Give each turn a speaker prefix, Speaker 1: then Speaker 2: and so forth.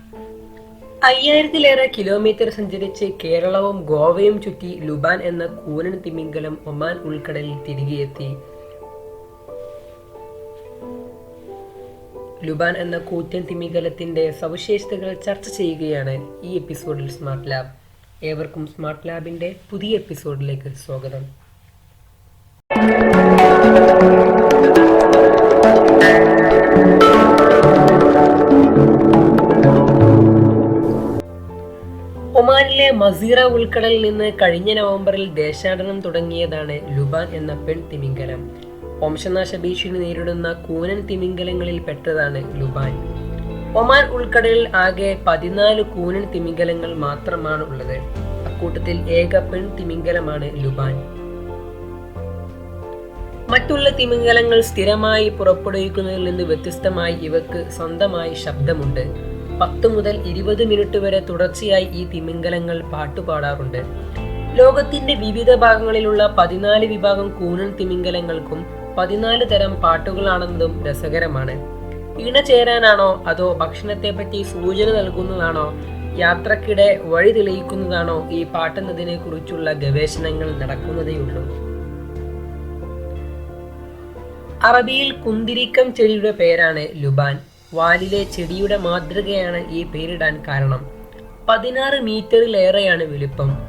Speaker 1: 5000-ലേറെ kilometre സഞ്ചരിച്ച് കേരളവും ഗോവയും ചുറ്റി ലുബാൻ എന്ന കൂനൻ തിമിംഗലം ഒമാൻ ഉൾക്കടലിൽ തിരികെയെത്തി. ലുബാൻ എന്ന കൂറ്റൻ തിമിംഗലത്തിന്റെ സവിശേഷതകൾ ചർച്ച ചെയ്യുകയാണ് ഈ എപ്പിസോഡിൽ സ്മാർട്ട് ലാബ്. ഏവർക്കും സ്മാർട്ട് ലാബിന്റെ പുതിയ എപ്പിസോഡിലേക്ക് സ്വാഗതം. ഒമാനിലെ മസീറ ഉൾക്കടലിൽ നിന്ന് കഴിഞ്ഞ നവംബറിൽ ദേശാടനം തുടങ്ങിയതാണ് ലുബാൻ എന്ന പെൺ തിമിംഗലം. വംശനാശ ഭീഷണി നേരിടുന്ന കൂനൻ തിമിംഗലങ്ങളിൽ പെട്ടതാണ് ലുബാൻ. ഒമാൻ ഉൾക്കടലിൽ ആകെ 14 കൂനൻ തിമിംഗലങ്ങൾ മാത്രമാണ് ഉള്ളത്. അക്കൂട്ടത്തിൽ ഏക പെൺ തിമിംഗലമാണ് ലുബാൻ. മറ്റുള്ള തിമിംഗലങ്ങൾ സ്ഥിരമായി പുറപ്പെടുവിക്കുന്നതിൽ നിന്ന് വ്യത്യസ്തമായി ഇവക്ക് സ്വന്തമായി ശബ്ദമുണ്ട്. 10 മുതൽ 20 മിനിറ്റ് വരെ തുടർച്ചയായി ഈ തിമിംഗലങ്ങൾ പാട്ടുപാടാറുണ്ട്. ലോകത്തിന്റെ വിവിധ ഭാഗങ്ങളിലുള്ള 14 വിഭാഗം കൂനൻ തിമിംഗലങ്ങൾക്കും 14 തരം പാട്ടുകളാണെന്നതും രസകരമാണ്. ഇണചേരാനാണോ അതോ ഭക്ഷണത്തെപ്പറ്റി സൂചന നൽകുന്നതാണോ യാത്രക്കിടെ വഴി തെളിയിക്കുന്നതാണോ ഈ പാട്ടെന്നതിനെ കുറിച്ചുള്ള ഗവേഷണങ്ങൾ നടക്കുന്നതേയുള്ളൂ. അറബിയിൽ കുന്തിരിക്കം ചെടിയുടെ പേരാണ് ലുബാൻ. വാലിലെ ചെടിയുടെ മാതൃകയാണ് ഈ പേരിടാൻ കാരണം. 16 മീറ്ററിലേറെയാണ് വലിപ്പം.